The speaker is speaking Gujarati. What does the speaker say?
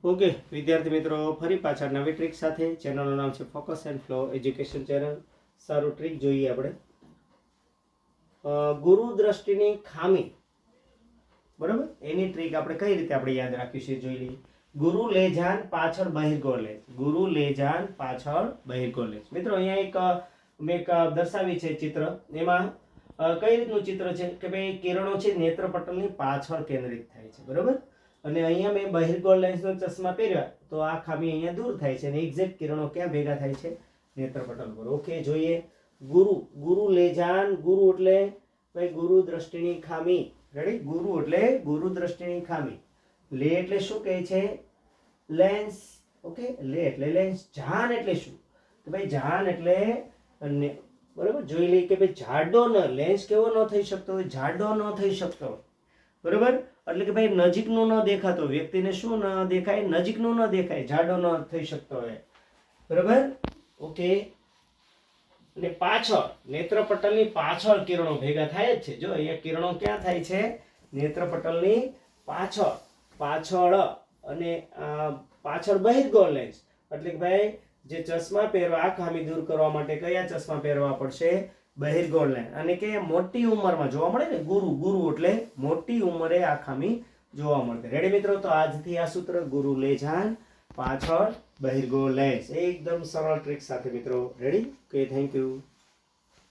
ઓકે વિદ્યાર્થી મિત્રો, ફરી પાછા નવી ટ્રીક સાથે. ચેનલનું નામ છે focus and flow education channel. સારું, ટ્રીક જોઈએ આપણે. ગુરુ દ્રષ્ટિની ખામી, બરાબર, એની ટ્રીક આપણે કઈ રીતે આપણે યાદ રાખ્યું છે જોઈ લઈએ. ગુરુ લે જાન પાછળ બહિર્ગોળ લેન્સ. ગુરુ લે જાન પાછળ બહિર્ગોળ લેન્સ. મિત્રો અહીંયા મેં એક દર્શાવી છે ચિત્ર. એમાં કઈ રીતનું ચિત્ર છે કે ભાઈ કિરણો છે નેત્રપટલની પાછળ કેન્દ્રિત થાય છે, બરાબર. અને અહીંયા મેં બહિર્ગોળ લેન્સનો ચશ્મા પહેર્યા તો આ ખામી અહીંયા દૂર થાય છે અને એક્ઝેક્ટ કિરણો ક્યાં ભેગા થાય છે? નેત્રપટલ પર. ઓકે, જોઈએ. ગુરુ, ગુરુ લેજાન. ગુરુ એટલે ભાઈ ગુરુ દ્રષ્ટિની ખામી. રેડી? ગુરુ એટલે ગુરુ દ્રષ્ટિની ખામી. લે એટલે શું કહે છે? લેન્સ. ઓકે, લે એટલે લેન્સ. જાન એટલે શું? તો ભાઈ જાન એટલે બરાબર, જોઈ લઈએ કે ભાઈ જાડો ન, લેન્સ કેવો ન થઈ શકતો હોય? જાડો ન થઈ શકતો હોય, બરાબર. એટલે કે ભાઈ નજીકનું ન દેખાતો, વ્યક્તિને શું ન દેખાય? નજીકનું ન દેખાય, જાડો ન થઈ શકતો હોય, બરાબર. ઓકે, અને પાછળ, નેત્રપટલની પાછળ કિરણો ભેગા થાય જ છે. જો અહીંયા કિરણો ક્યાં થાય છે? નેત્રપટલની પાછળ. પાછળ અને પાછળ બહિર્ગોળ લેન્સ. એટલે કે ભાઈ જે ચશ્મા પહેરવા, આ ખામી દૂર કરવા માટે કયા ચશ્મા પહેરવા પડશે? બહિર્ગોળ લેન્સ. અને કે મોટી ઉંમરમાં જોવા મળે ને, ગુરુ, ગુરુ એટલે મોટી ઉંમરે આ ખામી જોવા મળતી. રેડી મિત્રો? તો આજથી આ સૂત્ર, ગુરુ લે જાન પાછળ બહિર્ગોળ લેન્સ, એકદમ સરળ ટ્રીક સાથે મિત્રો. રેડી? Okay, thank you.